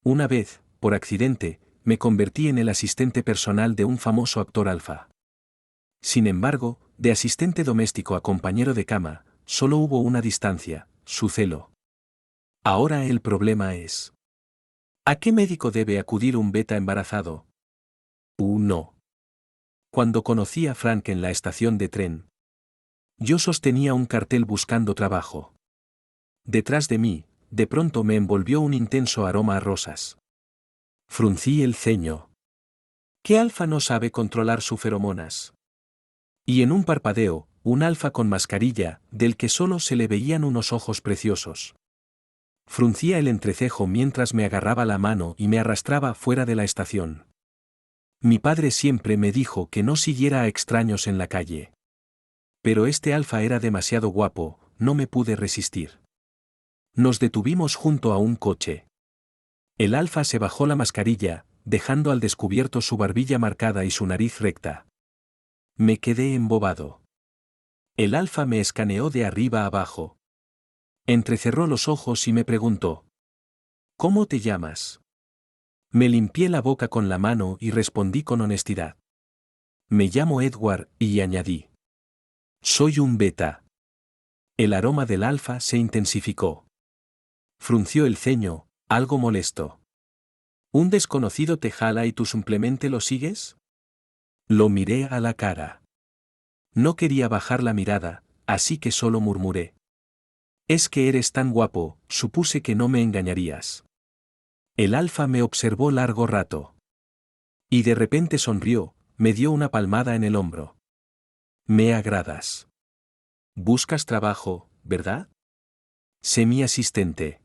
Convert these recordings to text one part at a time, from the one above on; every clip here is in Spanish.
Una vez, por accidente, me convertí en el asistente personal de un famoso actor alfa. Sin embargo, de asistente doméstico a compañero de cama, solo hubo una distancia, su celo. Ahora el problema es: ¿a qué médico debe acudir un beta embarazado? No. Cuando conocí a Frank en la estación de tren, yo sostenía un cartel buscando trabajo. Detrás de mí, de pronto me envolvió un intenso aroma a rosas. Fruncí el ceño. ¿Qué alfa no sabe controlar sus feromonas? Y en un parpadeo, un alfa con mascarilla, del que solo se le veían unos ojos preciosos. Fruncía el entrecejo mientras me agarraba la mano y me arrastraba fuera de la estación. Mi padre siempre me dijo que no siguiera a extraños en la calle. Pero este alfa era demasiado guapo, no me pude resistir. Nos detuvimos junto a un coche. El alfa se bajó la mascarilla, dejando al descubierto su barbilla marcada y su nariz recta. Me quedé embobado. El alfa me escaneó de arriba a abajo. Entrecerró los ojos y me preguntó: ¿cómo te llamas? Me limpié la boca con la mano y respondí con honestidad: me llamo Edward, y añadí: soy un beta. El aroma del alfa se intensificó. Frunció el ceño, algo molesto. ¿Un desconocido te jala y tú simplemente lo sigues? Lo miré a la cara. No quería bajar la mirada, así que solo murmuré: es que eres tan guapo, supuse que no me engañarías. El alfa me observó largo rato. Y de repente sonrió, me dio una palmada en el hombro. Me agradas. Buscas trabajo, ¿verdad? Sé mi asistente.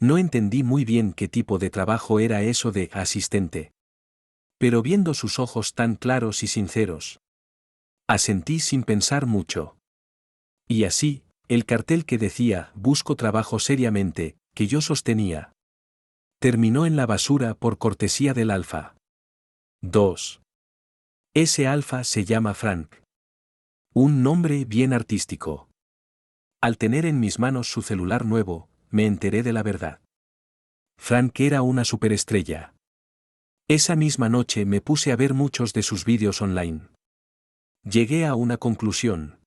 No entendí muy bien qué tipo de trabajo era eso de asistente. Pero viendo sus ojos tan claros y sinceros, asentí sin pensar mucho. Y así, el cartel que decía «Busco trabajo seriamente», que yo sostenía, terminó en la basura por cortesía del alfa. 2. Ese alfa se llama Frank. Un nombre bien artístico. Al tener en mis manos su celular nuevo, me enteré de la verdad. Frank era una superestrella. Esa misma noche me puse a ver muchos de sus vídeos online. Llegué a una conclusión.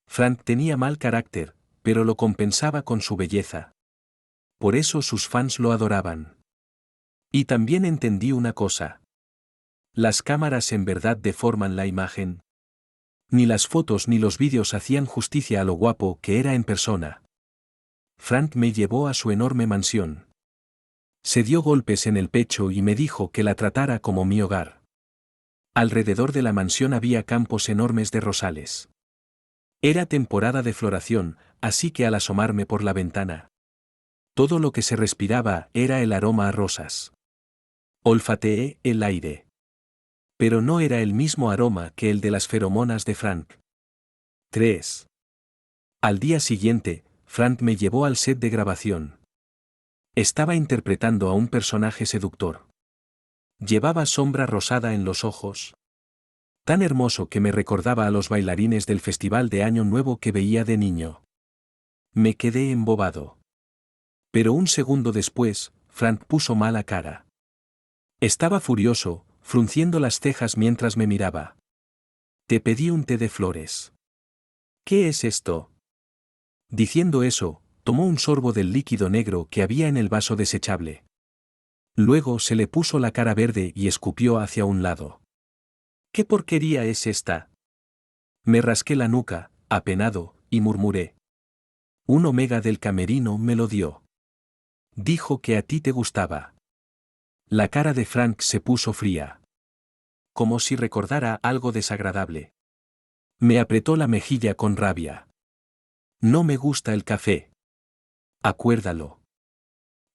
Frank tenía mal carácter, pero lo compensaba con su belleza. Por eso sus fans lo adoraban. Y también entendí una cosa. Las cámaras en verdad deforman la imagen. Ni las fotos ni los vídeos hacían justicia a lo guapo que era en persona. Frank me llevó a su enorme mansión. Se dio golpes en el pecho y me dijo que la tratara como mi hogar. Alrededor de la mansión había campos enormes de rosales. Era temporada de floración, así que al asomarme por la ventana, todo lo que se respiraba era el aroma a rosas. Olfateé el aire. Pero no era el mismo aroma que el de las feromonas de Frank. 3. Al día siguiente, Frank me llevó al set de grabación. Estaba interpretando a un personaje seductor. Llevaba sombra rosada en los ojos. Tan hermoso que me recordaba a los bailarines del festival de Año Nuevo que veía de niño. Me quedé embobado. Pero un segundo después, Frank puso mala cara. Estaba furioso, frunciendo las cejas mientras me miraba. Te pedí un té de flores. ¿Qué es esto? Diciendo eso, tomó un sorbo del líquido negro que había en el vaso desechable. Luego se le puso la cara verde y escupió hacia un lado. ¿Qué porquería es esta? Me rasqué la nuca, apenado, y murmuré. Un omega del camerino me lo dio. Dijo que a ti te gustaba. La cara de Frank se puso fría. Como si recordara algo desagradable. Me apretó la mejilla con rabia. No me gusta el café. Acuérdalo.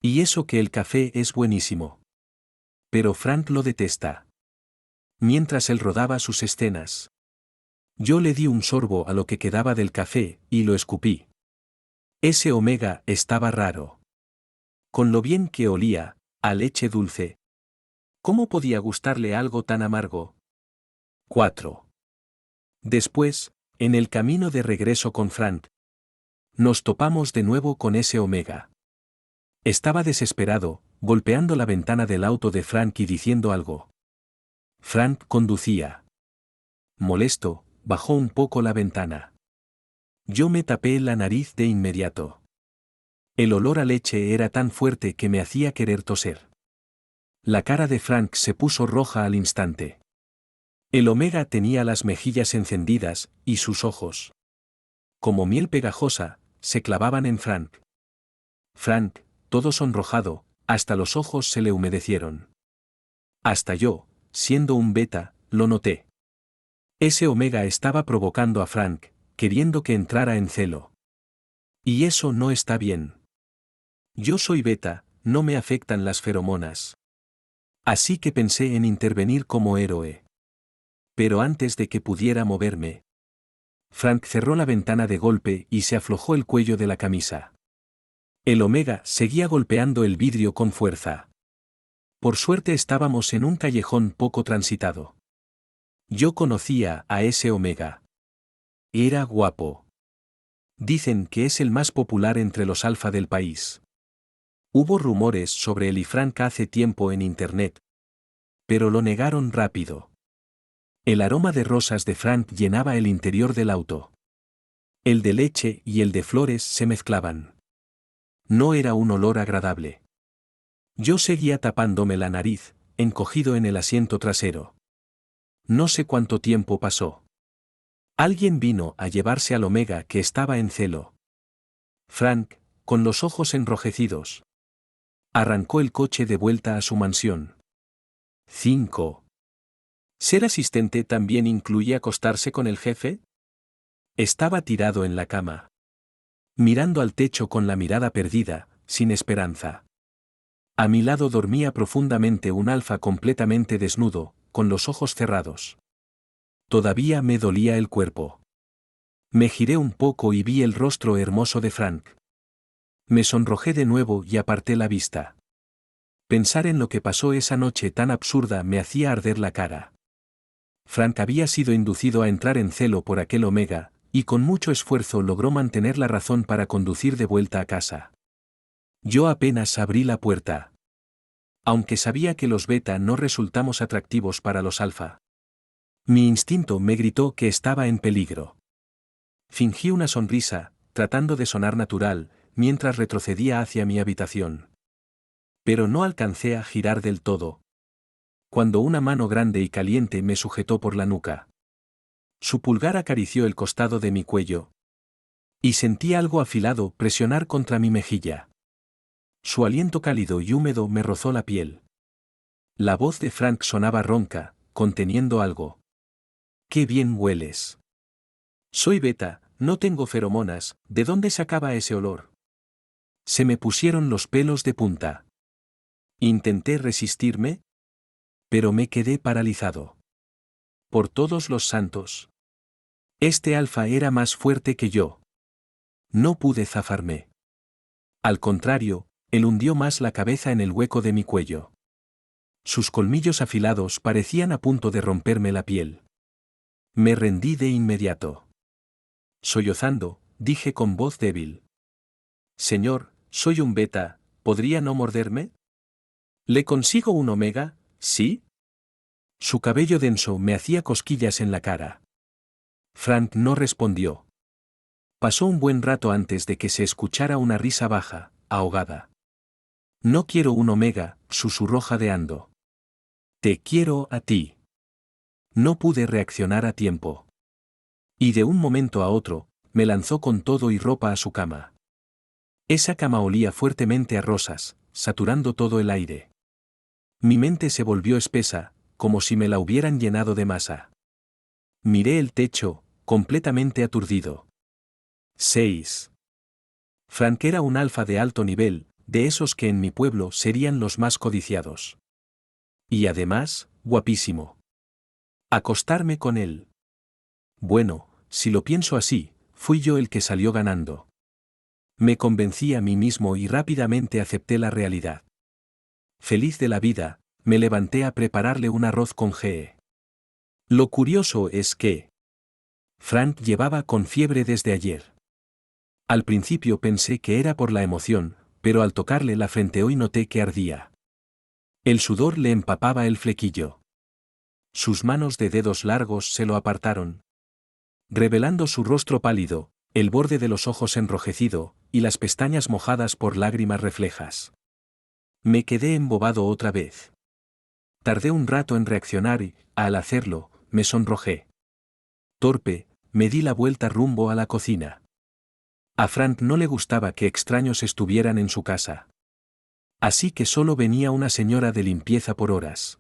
Y eso que el café es buenísimo. Pero Frank lo detesta. Mientras él rodaba sus escenas, yo le di un sorbo a lo que quedaba del café, y lo escupí. Ese omega estaba raro. Con lo bien que olía, a leche dulce. ¿Cómo podía gustarle algo tan amargo? 4. Después, en el camino de regreso con Frank, nos topamos de nuevo con ese omega. Estaba desesperado, golpeando la ventana del auto de Frank y diciendo algo. Frank conducía. Molesto, bajó un poco la ventana. Yo me tapé la nariz de inmediato. El olor a leche era tan fuerte que me hacía querer toser. La cara de Frank se puso roja al instante. El Omega tenía las mejillas encendidas, y sus ojos, como miel pegajosa, se clavaban en Frank. Frank, todo sonrojado, hasta los ojos se le humedecieron. Hasta yo, siendo un beta, lo noté. Ese Omega estaba provocando a Frank, queriendo que entrara en celo. Y eso no está bien. Yo soy beta, no me afectan las feromonas. Así que pensé en intervenir como héroe. Pero antes de que pudiera moverme, Frank cerró la ventana de golpe y se aflojó el cuello de la camisa. El Omega seguía golpeando el vidrio con fuerza. Por suerte estábamos en un callejón poco transitado. Yo conocía a ese Omega. Era guapo. Dicen que es el más popular entre los alfa del país. Hubo rumores sobre él y Frank hace tiempo en internet. Pero lo negaron rápido. El aroma de rosas de Frank llenaba el interior del auto. El de leche y el de flores se mezclaban. No era un olor agradable. Yo seguía tapándome la nariz, encogido en el asiento trasero. No sé cuánto tiempo pasó. Alguien vino a llevarse al Omega que estaba en celo. Frank, con los ojos enrojecidos, arrancó el coche de vuelta a su mansión. 5. ¿Ser asistente también incluye acostarse con el jefe? Estaba tirado en la cama, mirando al techo con la mirada perdida, sin esperanza. A mi lado dormía profundamente un alfa completamente desnudo, con los ojos cerrados. Todavía me dolía el cuerpo. Me giré un poco y vi el rostro hermoso de Frank. Me sonrojé de nuevo y aparté la vista. Pensar en lo que pasó esa noche tan absurda me hacía arder la cara. Frank había sido inducido a entrar en celo por aquel Omega, y con mucho esfuerzo logró mantener la razón para conducir de vuelta a casa. Yo apenas abrí la puerta. Aunque sabía que los beta no resultamos atractivos para los alfa. Mi instinto me gritó que estaba en peligro. Fingí una sonrisa, tratando de sonar natural, mientras retrocedía hacia mi habitación. Pero no alcancé a girar del todo, cuando una mano grande y caliente me sujetó por la nuca. Su pulgar acarició el costado de mi cuello. Y sentí algo afilado presionar contra mi mejilla. Su aliento cálido y húmedo me rozó la piel. La voz de Frank sonaba ronca, conteniendo algo. ¡Qué bien hueles! Soy beta, no tengo feromonas, ¿de dónde sacaba ese olor? Se me pusieron los pelos de punta. Intenté resistirme, pero me quedé paralizado. Por todos los santos. Este alfa era más fuerte que yo. No pude zafarme. Al contrario, él hundió más la cabeza en el hueco de mi cuello. Sus colmillos afilados parecían a punto de romperme la piel. Me rendí de inmediato. Sollozando, dije con voz débil. Señor, soy un beta, ¿podría no morderme? ¿Le consigo un omega, sí? Su cabello denso me hacía cosquillas en la cara. Frank no respondió. Pasó un buen rato antes de que se escuchara una risa baja, ahogada. No quiero un omega, susurró jadeando. Te quiero a ti. No pude reaccionar a tiempo. Y de un momento a otro, me lanzó con todo y ropa a su cama. Esa cama olía fuertemente a rosas, saturando todo el aire. Mi mente se volvió espesa, como si me la hubieran llenado de masa. Miré el techo, completamente aturdido. 6. Frank era un alfa de alto nivel, de esos que en mi pueblo serían los más codiciados. Y además, guapísimo. Acostarme con él. Bueno, si lo pienso así, fui yo el que salió ganando. Me convencí a mí mismo y rápidamente acepté la realidad. Feliz de la vida, me levanté a prepararle un arroz con GE. Lo curioso es que Frank llevaba con fiebre desde ayer. Al principio pensé que era por la emoción, pero al tocarle la frente hoy noté que ardía. El sudor le empapaba el flequillo. Sus manos de dedos largos se lo apartaron, revelando su rostro pálido, el borde de los ojos enrojecido, y las pestañas mojadas por lágrimas reflejas. Me quedé embobado otra vez. Tardé un rato en reaccionar y, al hacerlo, me sonrojé. Torpe, me di la vuelta rumbo a la cocina. A Frank no le gustaba que extraños estuvieran en su casa. Así que solo venía una señora de limpieza por horas.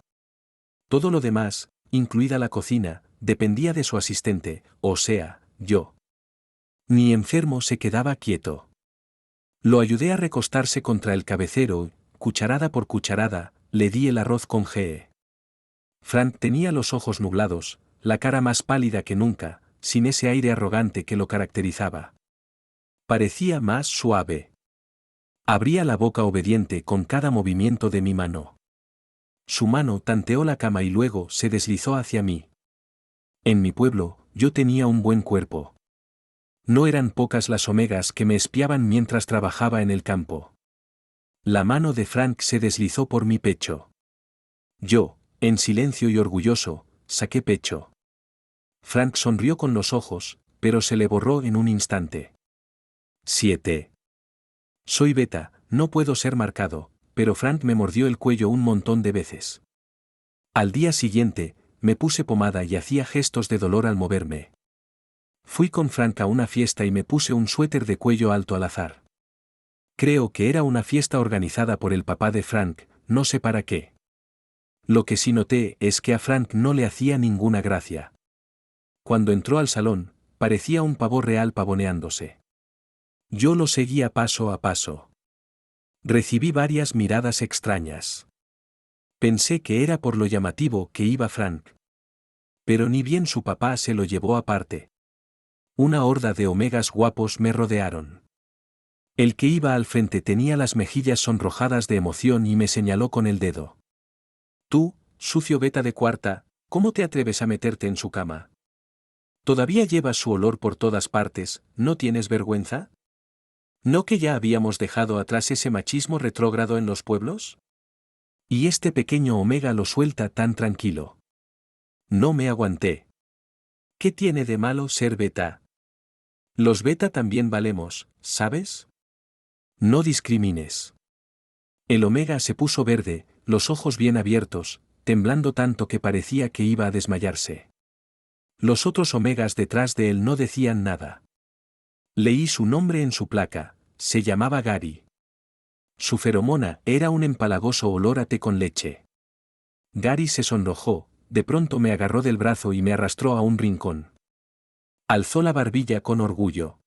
Todo lo demás, incluida la cocina, dependía de su asistente, o sea, yo. Ni enfermo se quedaba quieto. Lo ayudé a recostarse contra el cabecero y, cucharada por cucharada, le di el arroz con GE. Frank tenía los ojos nublados, la cara más pálida que nunca, sin ese aire arrogante que lo caracterizaba. Parecía más suave. Abría la boca obediente con cada movimiento de mi mano. Su mano tanteó la cama y luego se deslizó hacia mí. En mi pueblo, yo tenía un buen cuerpo. No eran pocas las omegas que me espiaban mientras trabajaba en el campo. La mano de Frank se deslizó por mi pecho. Yo, en silencio y orgulloso, saqué pecho. Frank sonrió con los ojos, pero se le borró en un instante. 7. Soy beta, no puedo ser marcado, pero Frank me mordió el cuello un montón de veces. Al día siguiente, me puse pomada y hacía gestos de dolor al moverme. Fui con Frank a una fiesta y me puse un suéter de cuello alto al azar. Creo que era una fiesta organizada por el papá de Frank, no sé para qué. Lo que sí noté es que a Frank no le hacía ninguna gracia. Cuando entró al salón, parecía un pavo real pavoneándose. Yo lo seguía paso a paso. Recibí varias miradas extrañas. Pensé que era por lo llamativo que iba Frank. Pero ni bien su papá se lo llevó aparte. Una horda de omegas guapos me rodearon. El que iba al frente tenía las mejillas sonrojadas de emoción y me señaló con el dedo. Tú, sucio beta de cuarta, ¿cómo te atreves a meterte en su cama? ¿Todavía llevas su olor por todas partes, no tienes vergüenza? ¿No que ya habíamos dejado atrás ese machismo retrógrado en los pueblos? Y este pequeño omega lo suelta tan tranquilo. No me aguanté. ¿Qué tiene de malo ser beta? Los beta también valemos, ¿sabes? No discrimines. El omega se puso verde, los ojos bien abiertos, temblando tanto que parecía que iba a desmayarse. Los otros omegas detrás de él no decían nada. Leí su nombre en su placa, se llamaba Gary. Su feromona era un empalagoso olor a té con leche. Gary se sonrojó, de pronto me agarró del brazo y me arrastró a un rincón. Alzó la barbilla con orgullo.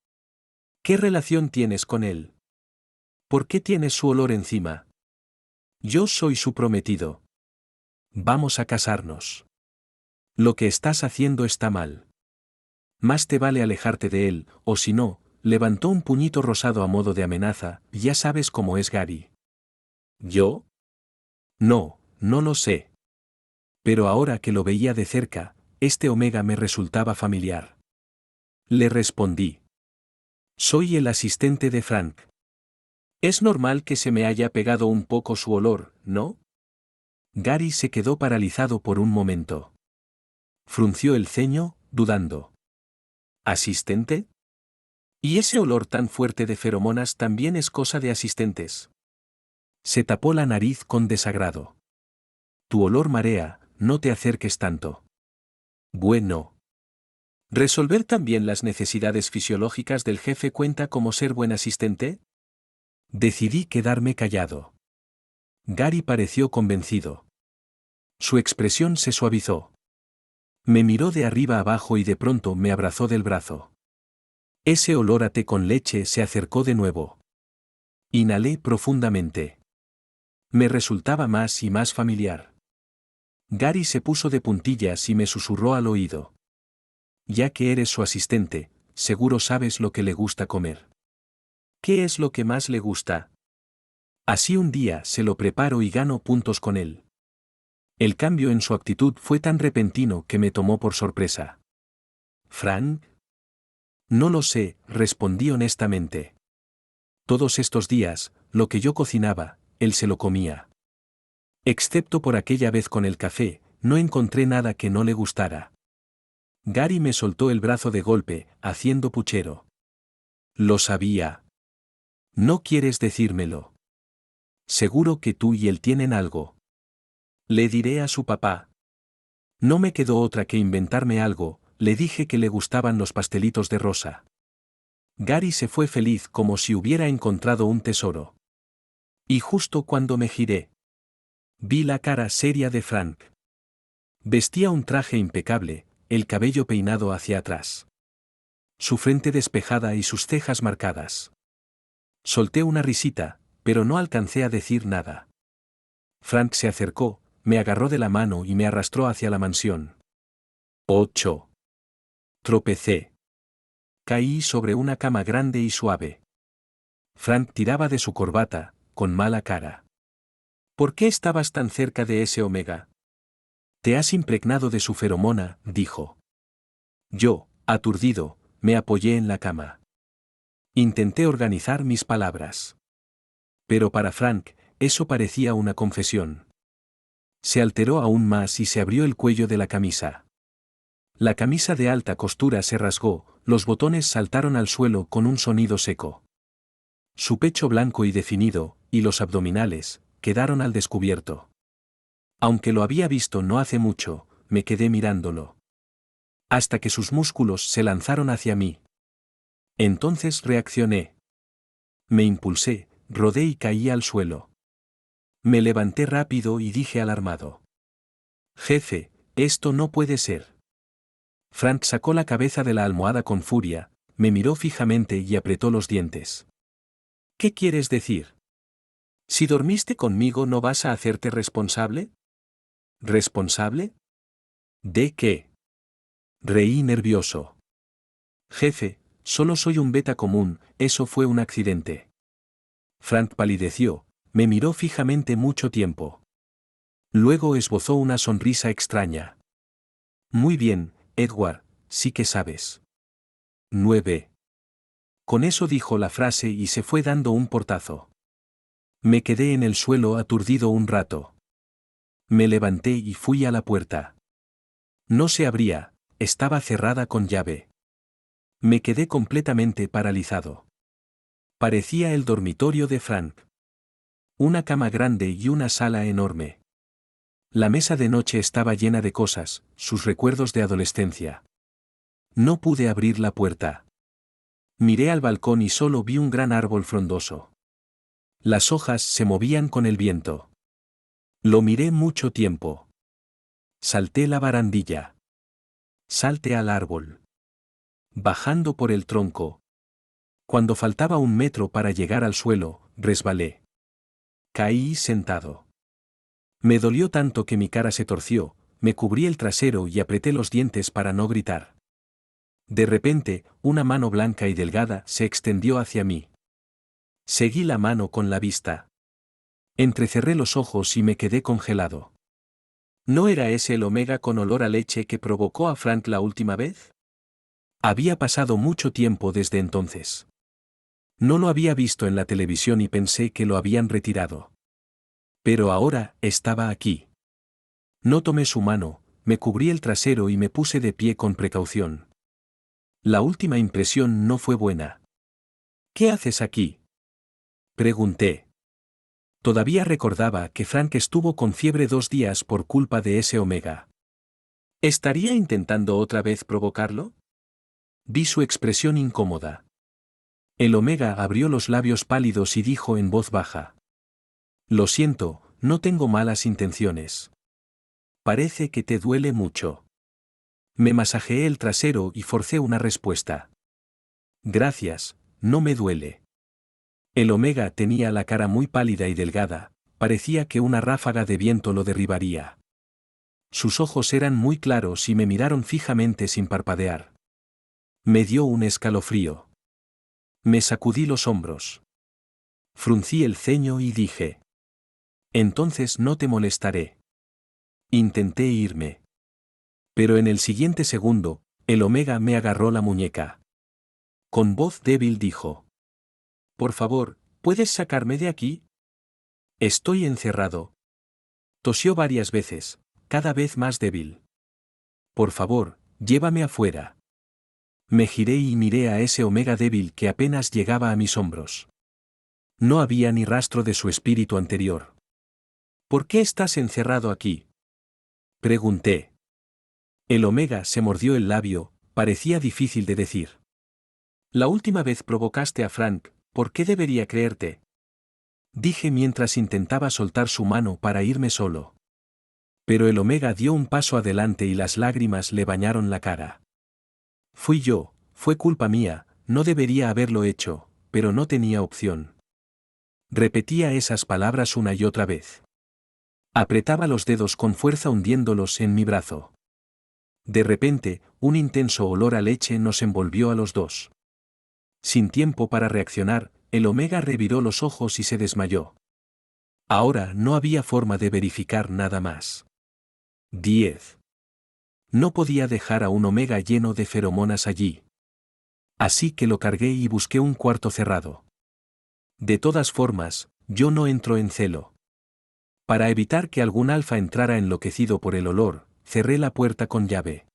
¿Qué relación tienes con él? ¿Por qué tienes su olor encima? Yo soy su prometido. Vamos a casarnos. Lo que estás haciendo está mal. Más te vale alejarte de él, o si no, levantó un puñito rosado a modo de amenaza, ya sabes cómo es Gary. ¿Yo? No, no lo sé. Pero ahora que lo veía de cerca, este omega me resultaba familiar. Le respondí. Soy el asistente de Frank. Es normal que se me haya pegado un poco su olor, ¿no? Gary se quedó paralizado por un momento. Frunció el ceño, dudando. ¿Asistente? ¿Y ese olor tan fuerte de feromonas también es cosa de asistentes? Se tapó la nariz con desagrado. Tu olor marea, no te acerques tanto. Bueno. ¿Resolver también las necesidades fisiológicas del jefe cuenta como ser buen asistente? Decidí quedarme callado. Gary pareció convencido. Su expresión se suavizó. Me miró de arriba abajo y de pronto me abrazó del brazo. Ese olor a té con leche se acercó de nuevo. Inhalé profundamente. Me resultaba más y más familiar. Gary se puso de puntillas y me susurró al oído. Ya que eres su asistente, seguro sabes lo que le gusta comer. ¿Qué es lo que más le gusta? Así un día se lo preparo y gano puntos con él. El cambio en su actitud fue tan repentino que me tomó por sorpresa. ¿Frank? No lo sé, respondí honestamente. Todos estos días, lo que yo cocinaba, él se lo comía. Excepto por aquella vez con el café, no encontré nada que no le gustara. Gary me soltó el brazo de golpe, haciendo puchero. Lo sabía. ¿No quieres decírmelo? Seguro que tú y él tienen algo. Le diré a su papá. No me quedó otra que inventarme algo, le dije que le gustaban los pastelitos de rosa. Gary se fue feliz como si hubiera encontrado un tesoro. Y justo cuando me giré, vi la cara seria de Frank. Vestía un traje impecable, el cabello peinado hacia atrás. Su frente despejada y sus cejas marcadas. Solté una risita, pero no alcancé a decir nada. Frank se acercó, me agarró de la mano y me arrastró hacia la mansión. 8. Tropecé. Caí sobre una cama grande y suave. Frank tiraba de su corbata, con mala cara. ¿Por qué estabas tan cerca de ese Omega? Te has impregnado de su feromona, dijo. Yo, aturdido, me apoyé en la cama. Intenté organizar mis palabras. Pero para Frank, eso parecía una confesión. Se alteró aún más y se abrió el cuello de la camisa. La camisa de alta costura se rasgó, los botones saltaron al suelo con un sonido seco. Su pecho blanco y definido, y los abdominales, quedaron al descubierto. Aunque lo había visto no hace mucho, me quedé mirándolo. Hasta que sus músculos se lanzaron hacia mí. Entonces reaccioné. Me impulsé, rodé y caí al suelo. Me levanté rápido y dije alarmado. Jefe, esto no puede ser. Frank sacó la cabeza de la almohada con furia, me miró fijamente y apretó los dientes. ¿Qué quieres decir? Si dormiste conmigo, ¿no vas a hacerte responsable? ¿Responsable? ¿De qué? Reí nervioso. Jefe, solo soy un beta común, eso fue un accidente. Frank palideció, me miró fijamente mucho tiempo. Luego esbozó una sonrisa extraña. Muy bien, Edward, sí que sabes. 9. Con eso dijo la frase y se fue dando un portazo. Me quedé en el suelo aturdido un rato. Me levanté y fui a la puerta. No se abría, estaba cerrada con llave. Me quedé completamente paralizado. Parecía el dormitorio de Frank. Una cama grande y una sala enorme. La mesa de noche estaba llena de cosas, sus recuerdos de adolescencia. No pude abrir la puerta. Miré al balcón y solo vi un gran árbol frondoso. Las hojas se movían con el viento. Lo miré mucho tiempo. Salté la barandilla. Salté al árbol. Bajando por el tronco. Cuando faltaba 1 metro para llegar al suelo, resbalé. Caí sentado. Me dolió tanto que mi cara se torció, me cubrí el trasero y apreté los dientes para no gritar. De repente, una mano blanca y delgada se extendió hacia mí. Seguí la mano con la vista. Entrecerré los ojos y me quedé congelado. ¿No era ese el Omega con olor a leche que provocó a Frank la última vez? Había pasado mucho tiempo desde entonces. No lo había visto en la televisión y pensé que lo habían retirado. Pero ahora estaba aquí. No tomé su mano, me cubrí el trasero y me puse de pie con precaución. La última impresión no fue buena. ¿Qué haces aquí? Pregunté. Todavía recordaba que Frank estuvo con fiebre 2 días por culpa de ese Omega. ¿Estaría intentando otra vez provocarlo? Vi su expresión incómoda. El Omega abrió los labios pálidos y dijo en voz baja. Lo siento, no tengo malas intenciones. Parece que te duele mucho. Me masajeé el trasero y forcé una respuesta. Gracias, no me duele. El Omega tenía la cara muy pálida y delgada, parecía que una ráfaga de viento lo derribaría. Sus ojos eran muy claros y me miraron fijamente sin parpadear. Me dio un escalofrío. Me sacudí los hombros. Fruncí el ceño y dije. Entonces no te molestaré. Intenté irme. Pero en el siguiente segundo, el Omega me agarró la muñeca. Con voz débil dijo. Por favor, ¿puedes sacarme de aquí? Estoy encerrado. Tosió varias veces, cada vez más débil. Por favor, llévame afuera. Me giré y miré a ese Omega débil que apenas llegaba a mis hombros. No había ni rastro de su espíritu anterior. ¿Por qué estás encerrado aquí?, pregunté. El Omega se mordió el labio, parecía difícil de decir. La última vez provocaste a Frank, ¿por qué debería creerte?, dije mientras intentaba soltar su mano para irme solo. Pero el Omega dio un paso adelante y las lágrimas le bañaron la cara. Fui yo, fue culpa mía, no debería haberlo hecho, pero no tenía opción. Repetía esas palabras una y otra vez. Apretaba los dedos con fuerza hundiéndolos en mi brazo. De repente, un intenso olor a leche nos envolvió a los dos. Sin tiempo para reaccionar, el Omega reviró los ojos y se desmayó. Ahora no había forma de verificar nada más. 10. No podía dejar a un Omega lleno de feromonas allí. Así que lo cargué y busqué un cuarto cerrado. De todas formas, yo no entro en celo. Para evitar que algún alfa entrara enloquecido por el olor, cerré la puerta con llave.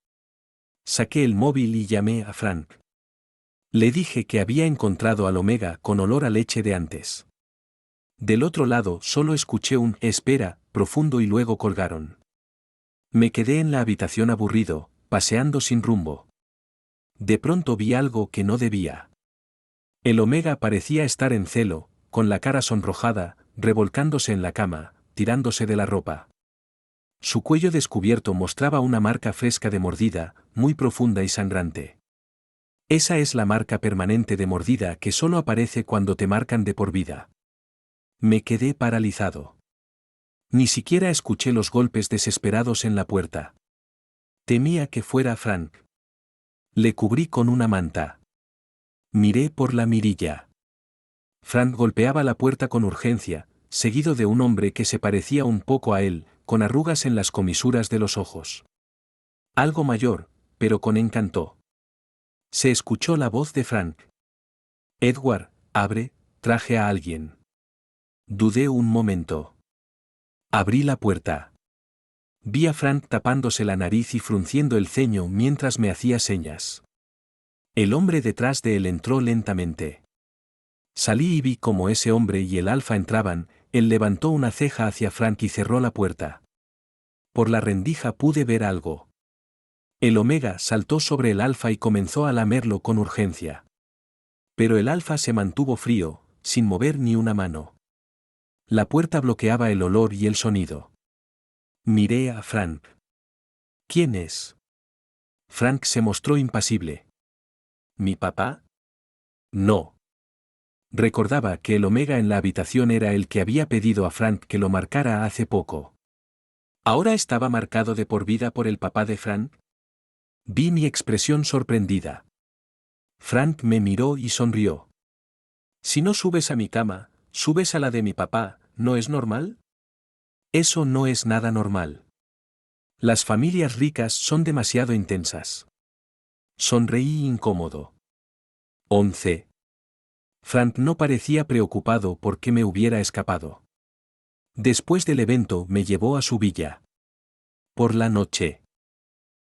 Saqué el móvil y llamé a Frank. Le dije que había encontrado al Omega con olor a leche de antes. Del otro lado solo escuché un «espera» profundo y luego colgaron. Me quedé en la habitación aburrido, paseando sin rumbo. De pronto vi algo que no debía. El Omega parecía estar en celo, con la cara sonrojada, revolcándose en la cama, tirándose de la ropa. Su cuello descubierto mostraba una marca fresca de mordida, muy profunda y sangrante. Esa es la marca permanente de mordida que solo aparece cuando te marcan de por vida. Me quedé paralizado. Ni siquiera escuché los golpes desesperados en la puerta. Temía que fuera Frank. Le cubrí con una manta. Miré por la mirilla. Frank golpeaba la puerta con urgencia, seguido de un hombre que se parecía un poco a él, con arrugas en las comisuras de los ojos. Algo mayor, pero con encanto. Se escuchó la voz de Frank. Edward, abre, traje a alguien. Dudé un momento. Abrí la puerta. Vi a Frank tapándose la nariz y frunciendo el ceño mientras me hacía señas. El hombre detrás de él entró lentamente. Salí y vi cómo ese hombre y el alfa entraban. Él levantó una ceja hacia Frank y cerró la puerta. Por la rendija pude ver algo. El Omega saltó sobre el alfa y comenzó a lamerlo con urgencia. Pero el alfa se mantuvo frío, sin mover ni una mano. La puerta bloqueaba el olor y el sonido. Miré a Frank. ¿Quién es? Frank se mostró impasible. ¿Mi papá? No. Recordaba que el Omega en la habitación era el que había pedido a Frank que lo marcara hace poco. ¿Ahora estaba marcado de por vida por el papá de Frank? Vi mi expresión sorprendida. Frank me miró y sonrió. Si no subes a mi cama, subes a la de mi papá, ¿no es normal? Eso no es nada normal. Las familias ricas son demasiado intensas. Sonreí incómodo. 11. Frank no parecía preocupado por que me hubiera escapado. Después del evento me llevó a su villa. Por la noche.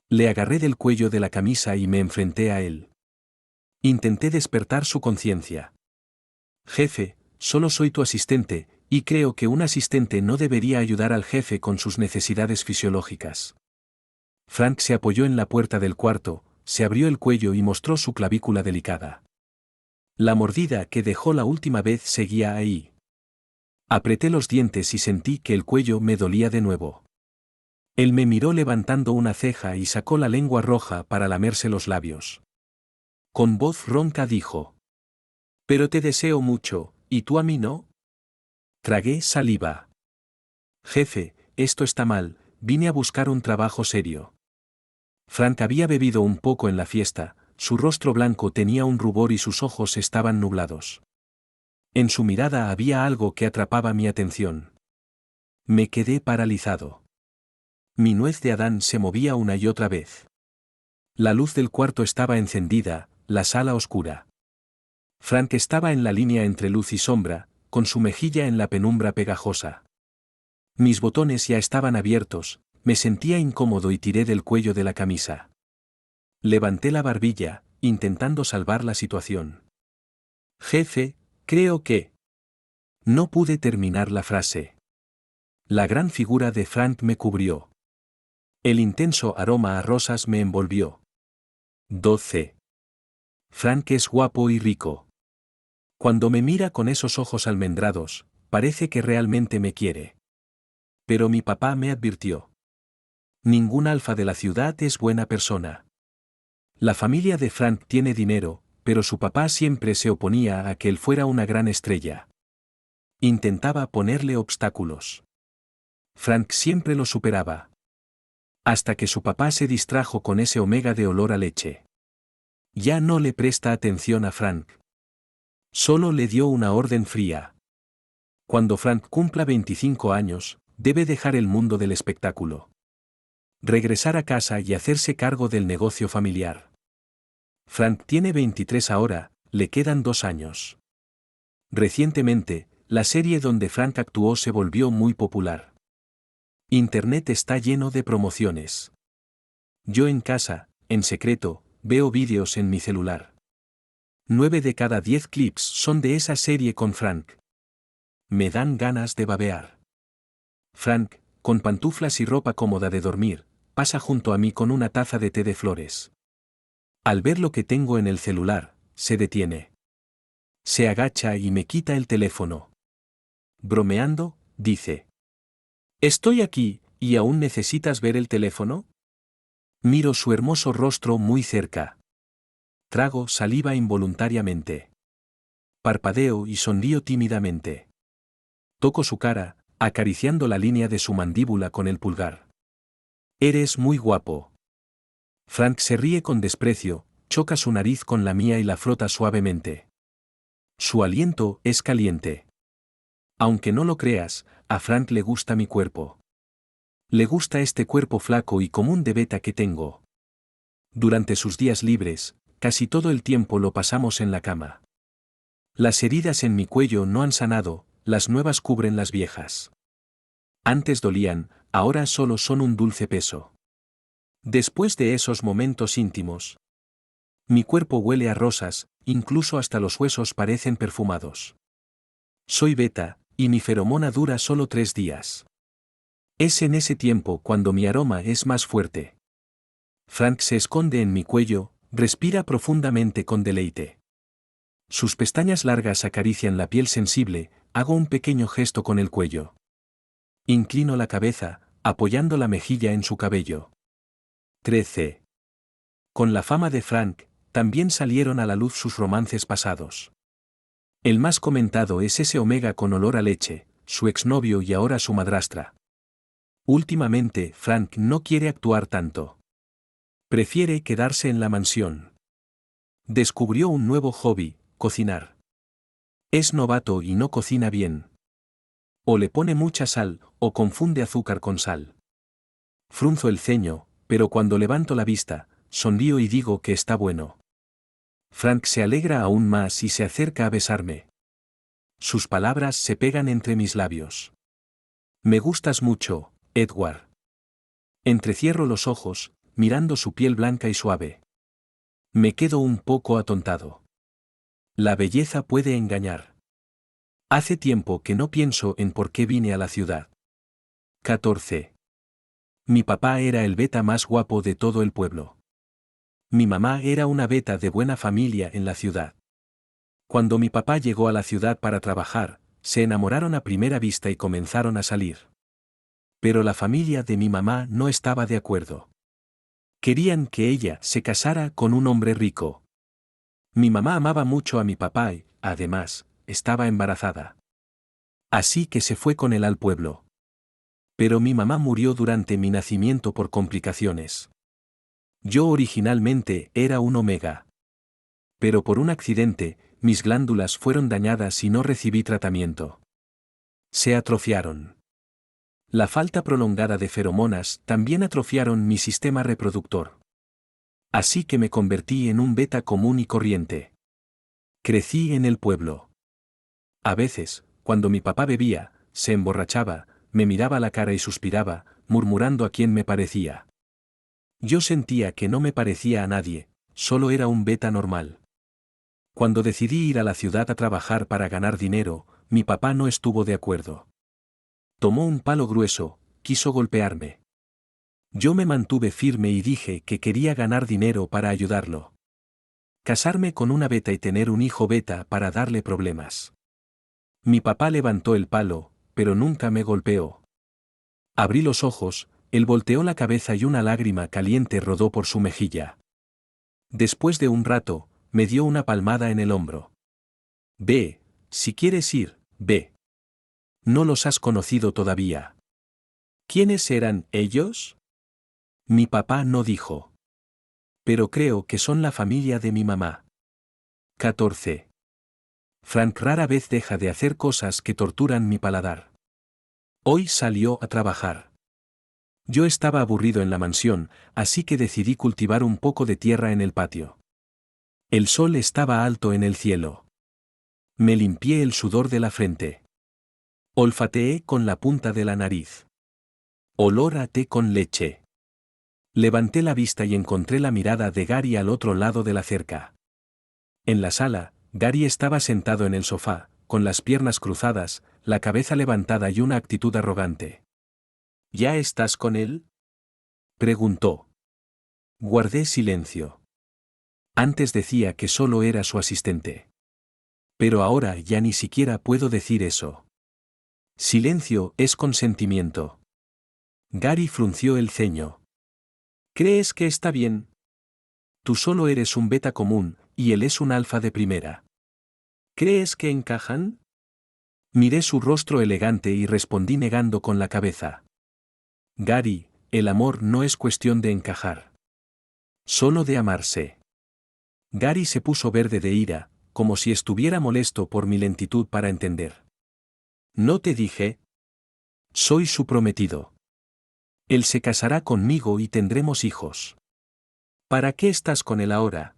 Le agarré del cuello de la camisa y me enfrenté a él. Intenté despertar su conciencia. Jefe, solo soy tu asistente, y creo que un asistente no debería ayudar al jefe con sus necesidades fisiológicas. Frank se apoyó en la puerta del cuarto, se abrió el cuello y mostró su clavícula delicada. La mordida que dejó la última vez seguía ahí. Apreté los dientes y sentí que el cuello me dolía de nuevo. Él me miró levantando una ceja y sacó la lengua roja para lamerse los labios. Con voz ronca dijo: «Pero te deseo mucho, ¿y tú a mí no?» Tragué saliva. «Jefe, esto está mal, vine a buscar un trabajo serio». Frank había bebido un poco en la fiesta, su rostro blanco tenía un rubor y sus ojos estaban nublados. En su mirada había algo que atrapaba mi atención. Me quedé paralizado. Mi nuez de Adán se movía una y otra vez. La luz del cuarto estaba encendida, la sala oscura. Frank estaba en la línea entre luz y sombra, con su mejilla en la penumbra pegajosa. Mis botones ya estaban abiertos, me sentía incómodo y tiré del cuello de la camisa. Levanté la barbilla, intentando salvar la situación. Jefe, creo que... No pude terminar la frase. La gran figura de Frank me cubrió. El intenso aroma a rosas me envolvió. 12. Frank es guapo y rico. Cuando me mira con esos ojos almendrados, parece que realmente me quiere. Pero mi papá me advirtió. Ningún alfa de la ciudad es buena persona. La familia de Frank tiene dinero, pero su papá siempre se oponía a que él fuera una gran estrella. Intentaba ponerle obstáculos. Frank siempre lo superaba. Hasta que su papá se distrajo con ese omega de olor a leche. Ya no le presta atención a Frank. Solo le dio una orden fría. Cuando Frank cumpla 25 años, debe dejar el mundo del espectáculo. Regresar a casa y hacerse cargo del negocio familiar. Frank tiene 23 ahora, le quedan 2 años. Recientemente, la serie donde Frank actuó se volvió muy popular. Internet está lleno de promociones. Yo en casa, en secreto, veo vídeos en mi celular. 9 de cada 10 clips son de esa serie con Frank. Me dan ganas de babear. Frank, con pantuflas y ropa cómoda de dormir, pasa junto a mí con una taza de té de flores. Al ver lo que tengo en el celular, se detiene. Se agacha y me quita el teléfono. Bromeando, dice: «Estoy aquí, ¿y aún necesitas ver el teléfono?». Miro su hermoso rostro muy cerca. Trago saliva involuntariamente. Parpadeo y sonrío tímidamente. Toco su cara, acariciando la línea de su mandíbula con el pulgar. «Eres muy guapo». Frank se ríe con desprecio, choca su nariz con la mía y la frota suavemente. Su aliento es caliente. Aunque no lo creas, a Frank le gusta mi cuerpo. Le gusta este cuerpo flaco y común de beta que tengo. Durante sus días libres, casi todo el tiempo lo pasamos en la cama. Las heridas en mi cuello no han sanado, las nuevas cubren las viejas. Antes dolían, ahora solo son un dulce peso. Después de esos momentos íntimos, mi cuerpo huele a rosas, incluso hasta los huesos parecen perfumados. Soy beta, y mi feromona dura solo 3 días. Es en ese tiempo cuando mi aroma es más fuerte. Frank se esconde en mi cuello, respira profundamente con deleite. Sus pestañas largas acarician la piel sensible, hago un pequeño gesto con el cuello. Inclino la cabeza, apoyando la mejilla en su cabello. 13. Con la fama de Frank, también salieron a la luz sus romances pasados. El más comentado es ese omega con olor a leche, su exnovio y ahora su madrastra. Últimamente, Frank no quiere actuar tanto. Prefiere quedarse en la mansión. Descubrió un nuevo hobby, cocinar. Es novato y no cocina bien. O le pone mucha sal, o confunde azúcar con sal. Frunzo el ceño, pero cuando levanto la vista, sonrío y digo que está bueno. Frank se alegra aún más y se acerca a besarme. Sus palabras se pegan entre mis labios. Me gustas mucho, Edward. Entrecierro los ojos, mirando su piel blanca y suave. Me quedo un poco atontado. La belleza puede engañar. Hace tiempo que no pienso en por qué vine a la ciudad. 14. Mi papá era el beta más guapo de todo el pueblo. Mi mamá era una beta de buena familia en la ciudad. Cuando mi papá llegó a la ciudad para trabajar, se enamoraron a primera vista y comenzaron a salir. Pero la familia de mi mamá no estaba de acuerdo. Querían que ella se casara con un hombre rico. Mi mamá amaba mucho a mi papá y, además, estaba embarazada. Así que se fue con él al pueblo. Pero mi mamá murió durante mi nacimiento por complicaciones. Yo originalmente era un omega. Pero por un accidente, mis glándulas fueron dañadas y no recibí tratamiento. Se atrofiaron. La falta prolongada de feromonas también atrofiaron mi sistema reproductor. Así que me convertí en un beta común y corriente. Crecí en el pueblo. A veces, cuando mi papá bebía, se emborrachaba, me miraba a la cara y suspiraba, murmurando a quién me parecía. Yo sentía que no me parecía a nadie, solo era un beta normal. Cuando decidí ir a la ciudad a trabajar para ganar dinero, mi papá no estuvo de acuerdo. Tomó un palo grueso, quiso golpearme. Yo me mantuve firme y dije que quería ganar dinero para ayudarlo. Casarme con una beta y tener un hijo beta para darle problemas. Mi papá levantó el palo, pero nunca me golpeó. Abrí los ojos, él volteó la cabeza y una lágrima caliente rodó por su mejilla. Después de un rato, me dio una palmada en el hombro. Ve, si quieres ir, ve. No los has conocido todavía. ¿Quiénes eran ellos? Mi papá no dijo. Pero creo que son la familia de mi mamá. 14. Frank rara vez deja de hacer cosas que torturan mi paladar. Hoy salió a trabajar. Yo estaba aburrido en la mansión, así que decidí cultivar un poco de tierra en el patio. El sol estaba alto en el cielo. Me limpié el sudor de la frente. Olfateé con la punta de la nariz. Olor a té con leche. Levanté la vista y encontré la mirada de Gary al otro lado de la cerca. En la sala, Gary estaba sentado en el sofá, con las piernas cruzadas, la cabeza levantada y una actitud arrogante. ¿Ya estás con él?, preguntó. Guardé silencio. Antes decía que solo era su asistente. Pero ahora ya ni siquiera puedo decir eso. Silencio es consentimiento. Gary frunció el ceño. ¿Crees que está bien? Tú solo eres un beta común, y él es un alfa de primera. ¿Crees que encajan? Miré su rostro elegante y respondí negando con la cabeza. Gary, el amor no es cuestión de encajar. Solo de amarse. Gary se puso verde de ira, como si estuviera molesto por mi lentitud para entender. ¿No te dije? Soy su prometido. Él se casará conmigo y tendremos hijos. ¿Para qué estás con él ahora?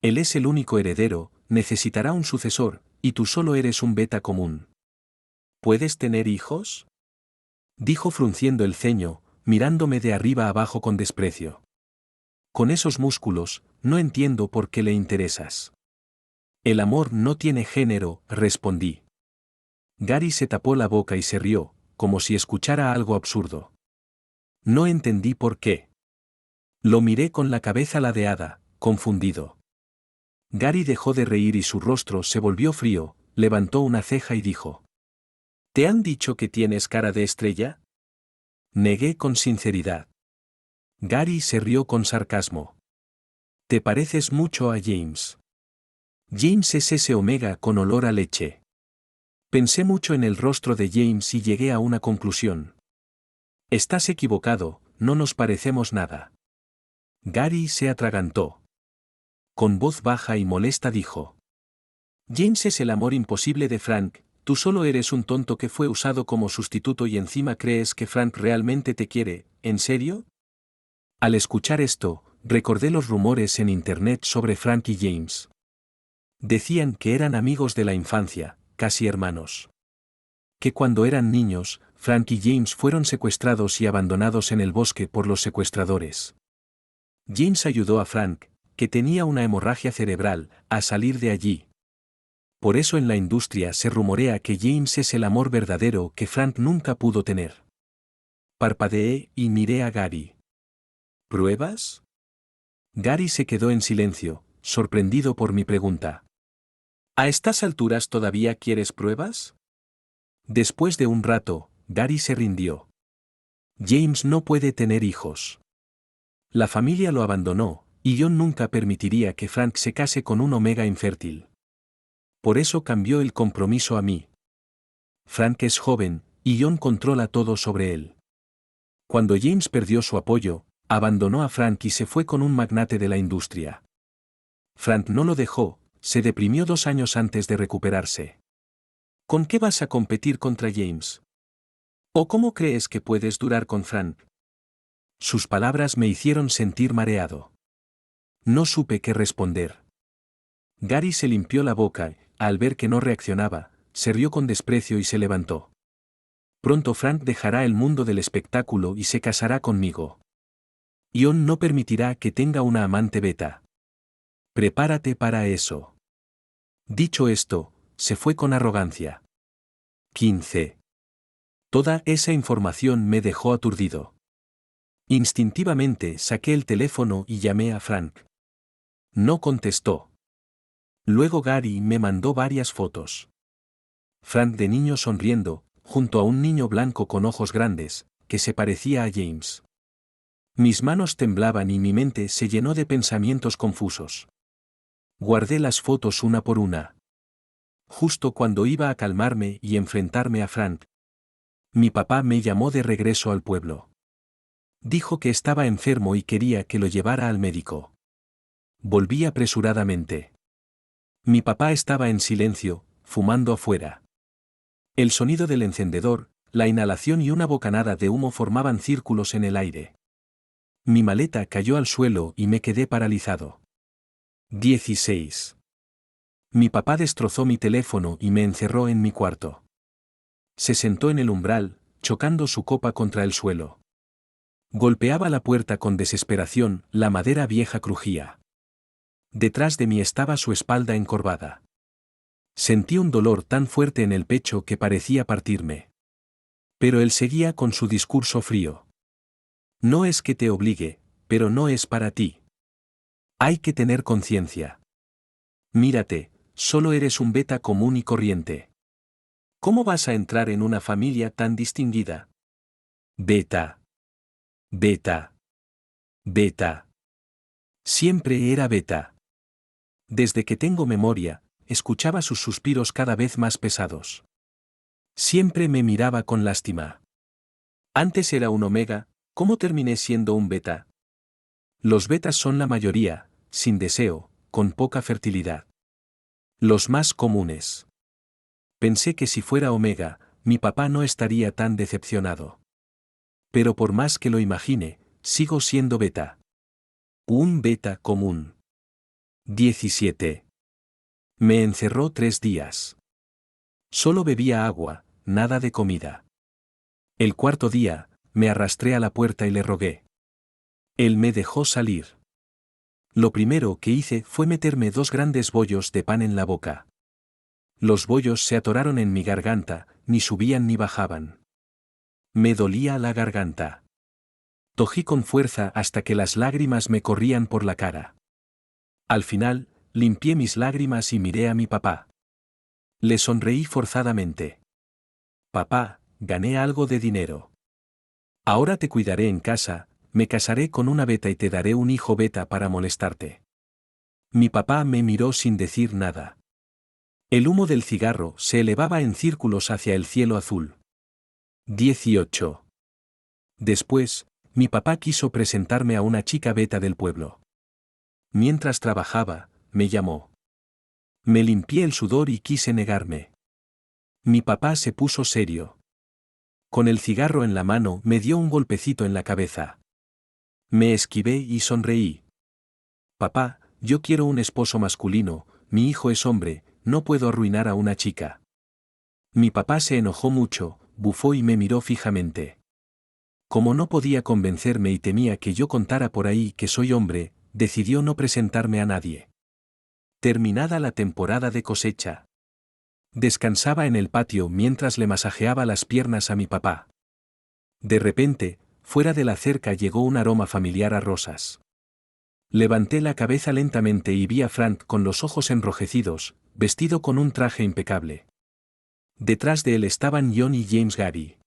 Él es el único heredero, necesitará un sucesor, y tú solo eres un beta común. ¿Puedes tener hijos?, dijo frunciendo el ceño, mirándome de arriba abajo con desprecio. Con esos músculos, no entiendo por qué le interesas. El amor no tiene género, respondí. Gary se tapó la boca y se rió, como si escuchara algo absurdo. No entendí por qué. Lo miré con la cabeza ladeada, confundido. Gary dejó de reír y su rostro se volvió frío, levantó una ceja y dijo: ¿Te han dicho que tienes cara de estrella? Negué con sinceridad. Gary se rió con sarcasmo. Te pareces mucho a James. James es ese omega con olor a leche. Pensé mucho en el rostro de James y llegué a una conclusión. Estás equivocado, no nos parecemos nada. Gary se atragantó. Con voz baja y molesta dijo: James es el amor imposible de Frank, tú solo eres un tonto que fue usado como sustituto y encima crees que Frank realmente te quiere, ¿en serio? Al escuchar esto, recordé los rumores en internet sobre Frank y James. Decían que eran amigos de la infancia, casi hermanos. Que cuando eran niños, Frank y James fueron secuestrados y abandonados en el bosque por los secuestradores. James ayudó a Frank, que tenía una hemorragia cerebral, a salir de allí. Por eso en la industria se rumorea que James es el amor verdadero que Frank nunca pudo tener. Parpadeé y miré a Gary. ¿Pruebas? Gary se quedó en silencio, sorprendido por mi pregunta. ¿A estas alturas todavía quieres pruebas? Después de un rato, Gary se rindió. James no puede tener hijos. La familia lo abandonó, y yo nunca permitiría que Frank se case con un omega infértil. Por eso cambió el compromiso a mí. Frank es joven, y John controla todo sobre él. Cuando James perdió su apoyo, abandonó a Frank y se fue con un magnate de la industria. Frank no lo dejó, se deprimió 2 años antes de recuperarse. ¿Con qué vas a competir contra James? ¿O cómo crees que puedes durar con Frank? Sus palabras me hicieron sentir mareado. No supe qué responder. Gary se limpió la boca, al ver que no reaccionaba, se rió con desprecio y se levantó. Pronto Frank dejará el mundo del espectáculo y se casará conmigo. Ion no permitirá que tenga una amante beta. Prepárate para eso. Dicho esto, se fue con arrogancia. 15. Toda esa información me dejó aturdido. Instintivamente saqué el teléfono y llamé a Frank. No contestó. Luego Gary me mandó varias fotos. Frank de niño sonriendo, junto a un niño blanco con ojos grandes, que se parecía a James. Mis manos temblaban y mi mente se llenó de pensamientos confusos. Guardé las fotos una por una. Justo cuando iba a calmarme y enfrentarme a Frank, mi papá me llamó de regreso al pueblo. Dijo que estaba enfermo y quería que lo llevara al médico. Volví apresuradamente. Mi papá estaba en silencio, fumando afuera. El sonido del encendedor, la inhalación y una bocanada de humo formaban círculos en el aire. Mi maleta cayó al suelo y me quedé paralizado. 16. Mi papá destrozó mi teléfono y me encerró en mi cuarto. Se sentó en el umbral, chocando su copa contra el suelo. Golpeaba la puerta con desesperación, la madera vieja crujía. Detrás de mí estaba su espalda encorvada. Sentí un dolor tan fuerte en el pecho que parecía partirme. Pero él seguía con su discurso frío. No es que te obligue, pero no es para ti. Hay que tener conciencia. Mírate, solo eres un beta común y corriente. ¿Cómo vas a entrar en una familia tan distinguida? Beta. Beta. Beta. Siempre era beta. Desde que tengo memoria, escuchaba sus suspiros cada vez más pesados. Siempre me miraba con lástima. Antes era un omega, ¿cómo terminé siendo un beta? Los betas son la mayoría, sin deseo, con poca fertilidad. Los más comunes. Pensé que si fuera omega, mi papá no estaría tan decepcionado. Pero por más que lo imagine, sigo siendo beta. Un beta común. 17. Me encerró 3 días. Solo bebía agua, nada de comida. El cuarto día, me arrastré a la puerta y le rogué. Él me dejó salir. Lo primero que hice fue meterme 2 grandes bollos de pan en la boca. Los bollos se atoraron en mi garganta, ni subían ni bajaban. Me dolía la garganta. Togí con fuerza hasta que las lágrimas me corrían por la cara. Al final, limpié mis lágrimas y miré a mi papá. Le sonreí forzadamente. Papá, gané algo de dinero. Ahora te cuidaré en casa, me casaré con una beta y te daré un hijo beta para molestarte. Mi papá me miró sin decir nada. El humo del cigarro se elevaba en círculos hacia el cielo azul. 18. Después, mi papá quiso presentarme a una chica beta del pueblo. Mientras trabajaba, me llamó. Me limpié el sudor y quise negarme. Mi papá se puso serio. Con el cigarro en la mano me dio un golpecito en la cabeza. Me esquivé y sonreí. Papá, yo quiero un esposo masculino, mi hijo es hombre, no puedo arruinar a una chica. Mi papá se enojó mucho, bufó y me miró fijamente. Como no podía convencerme y temía que yo contara por ahí que soy hombre, decidió no presentarme a nadie. Terminada la temporada de cosecha. Descansaba en el patio mientras le masajeaba las piernas a mi papá. De repente, fuera de la cerca llegó un aroma familiar a rosas. Levanté la cabeza lentamente y vi a Frank con los ojos enrojecidos, vestido con un traje impecable. Detrás de él estaban John y James Gary.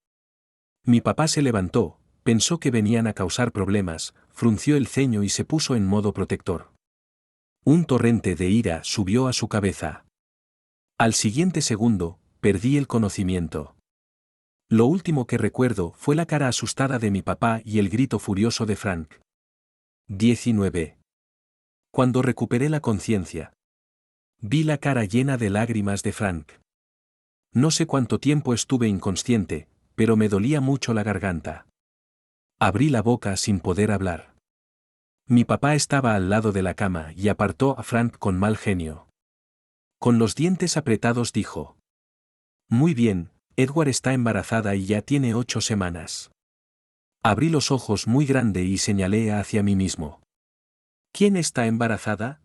Mi papá se levantó, pensó que venían a causar problemas, frunció el ceño y se puso en modo protector. Un torrente de ira subió a su cabeza. Al siguiente segundo, perdí el conocimiento. Lo último que recuerdo fue la cara asustada de mi papá y el grito furioso de Frank. 19. Cuando recuperé la conciencia, vi la cara llena de lágrimas de Frank. No sé cuánto tiempo estuve inconsciente, pero me dolía mucho la garganta. Abrí la boca sin poder hablar. Mi papá estaba al lado de la cama y apartó a Frank con mal genio. Con los dientes apretados dijo: Muy bien, Edward está embarazada y ya tiene 8 semanas. Abrí los ojos muy grande y señalé hacia mí mismo. ¿Quién está embarazada?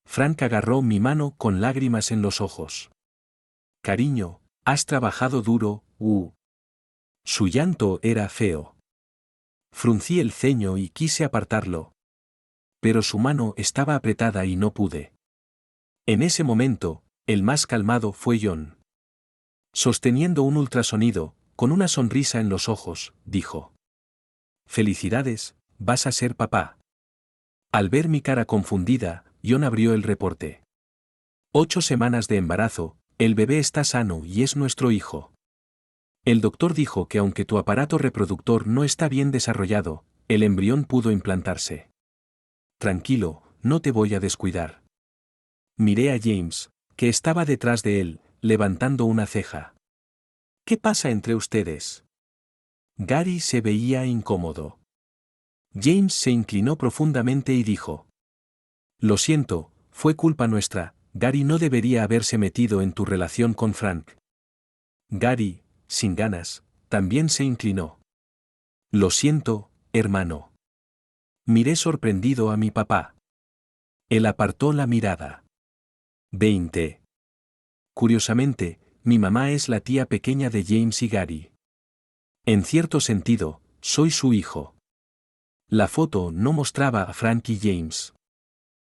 Frank agarró mi mano con lágrimas en los ojos. Cariño, has trabajado duro, Su llanto era feo. Fruncí el ceño y quise apartarlo. Pero su mano estaba apretada y no pude. En ese momento, el más calmado fue John. Sosteniendo un ultrasonido, con una sonrisa en los ojos, dijo: «Felicidades, vas a ser papá». Al ver mi cara confundida, John abrió el reporte. 8 semanas de embarazo, el bebé está sano y es nuestro hijo. El doctor dijo que aunque tu aparato reproductor no está bien desarrollado, el embrión pudo implantarse. Tranquilo, no te voy a descuidar. Miré a James, que estaba detrás de él, levantando una ceja. ¿Qué pasa entre ustedes? Gary se veía incómodo. James se inclinó profundamente y dijo: «Lo siento, fue culpa nuestra, Gary no debería haberse metido en tu relación con Frank». Gary, sin ganas, también se inclinó. «Lo siento, hermano». Miré sorprendido a mi papá. Él apartó la mirada. 20. Curiosamente, mi mamá es la tía pequeña de James y Gary. En cierto sentido, soy su hijo. La foto no mostraba a Frank y James.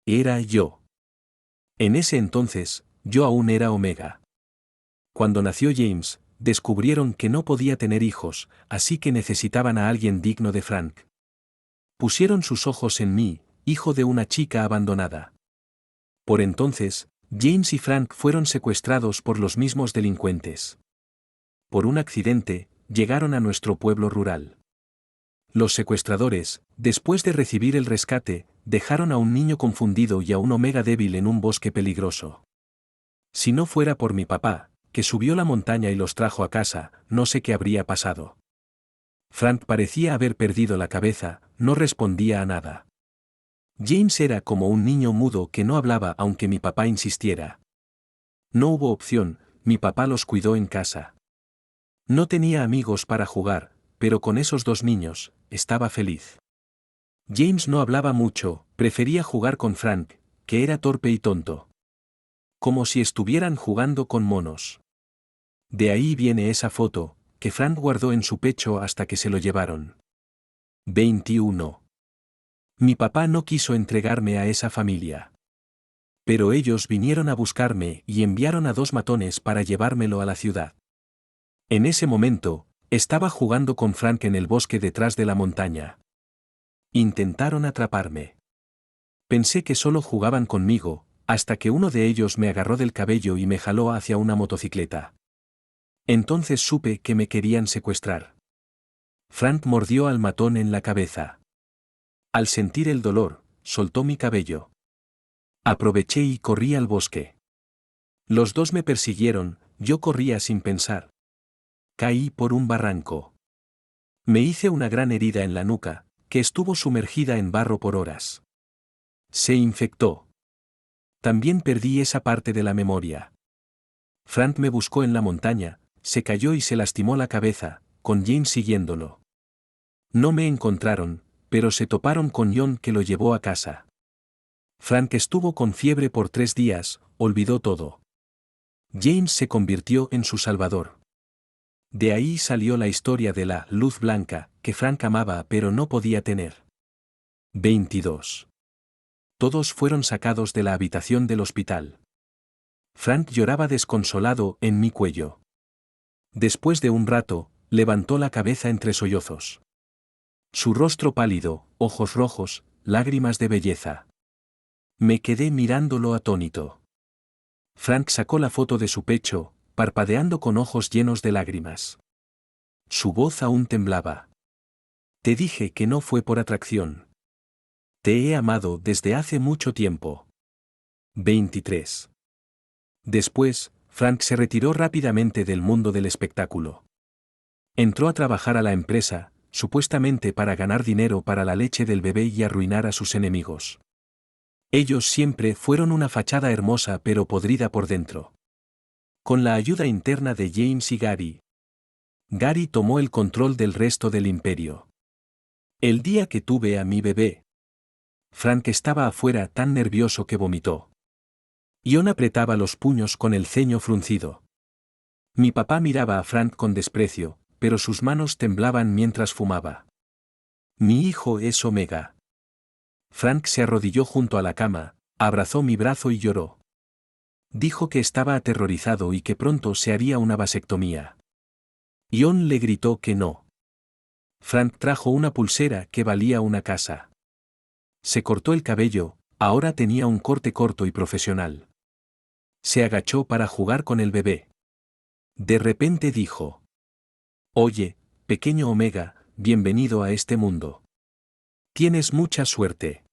Era yo. En ese entonces, yo aún era Omega. Cuando nació James, descubrieron que no podía tener hijos, así que necesitaban a alguien digno de Frank. Pusieron sus ojos en mí, hijo de una chica abandonada. Por entonces, James y Frank fueron secuestrados por los mismos delincuentes. Por un accidente, llegaron a nuestro pueblo rural. Los secuestradores, después de recibir el rescate, dejaron a un niño confundido y a un Omega débil en un bosque peligroso. Si no fuera por mi papá, que subió la montaña y los trajo a casa, no sé qué habría pasado. Frank parecía haber perdido la cabeza, no respondía a nada. James era como un niño mudo que no hablaba aunque mi papá insistiera. No hubo opción, mi papá los cuidó en casa. No tenía amigos para jugar, pero con esos 2 niños, estaba feliz. James no hablaba mucho, prefería jugar con Frank, que era torpe y tonto. Como si estuvieran jugando con monos. De ahí viene esa foto, que Frank guardó en su pecho hasta que se lo llevaron. 21. Mi papá no quiso entregarme a esa familia. Pero ellos vinieron a buscarme y enviaron a 2 matones para llevármelo a la ciudad. En ese momento, estaba jugando con Frank en el bosque detrás de la montaña. Intentaron atraparme. Pensé que solo jugaban conmigo, hasta que uno de ellos me agarró del cabello y me jaló hacia una motocicleta. Entonces supe que me querían secuestrar. Frank mordió al matón en la cabeza. Al sentir el dolor, soltó mi cabello. Aproveché y corrí al bosque. Los 2 me persiguieron, yo corría sin pensar. Caí por un barranco. Me hice una gran herida en la nuca, que estuvo sumergida en barro por horas. Se infectó. También perdí esa parte de la memoria. Frank me buscó en la montaña, se cayó y se lastimó la cabeza, con James siguiéndolo. No me encontraron, pero se toparon con John que lo llevó a casa. Frank estuvo con fiebre por 3 días, olvidó todo. James se convirtió en su salvador. De ahí salió la historia de la luz blanca, que Frank amaba pero no podía tener. 22. Todos fueron sacados de la habitación del hospital. Frank lloraba desconsolado en mi cuello. Después de un rato, levantó la cabeza entre sollozos. Su rostro pálido, ojos rojos, lágrimas de belleza. Me quedé mirándolo atónito. Frank sacó la foto de su pecho, parpadeando con ojos llenos de lágrimas. Su voz aún temblaba. Te dije que no fue por atracción. Te he amado desde hace mucho tiempo. 23. Después, Frank se retiró rápidamente del mundo del espectáculo. Entró a trabajar a la empresa, supuestamente para ganar dinero para la leche del bebé y arruinar a sus enemigos. Ellos siempre fueron una fachada hermosa pero podrida por dentro. Con la ayuda interna de James y Gary. Gary tomó el control del resto del imperio. El día que tuve a mi bebé. Frank estaba afuera tan nervioso que vomitó. Ion apretaba los puños con el ceño fruncido. Mi papá miraba a Frank con desprecio, pero sus manos temblaban mientras fumaba. Mi hijo es Omega. Frank se arrodilló junto a la cama, abrazó mi brazo y lloró. Dijo que estaba aterrorizado y que pronto se haría una vasectomía. Ion le gritó que no. Frank trajo una pulsera que valía una casa. Se cortó el cabello, ahora tenía un corte corto y profesional. Se agachó para jugar con el bebé. De repente dijo: Oye, pequeño Omega, bienvenido a este mundo. Tienes mucha suerte.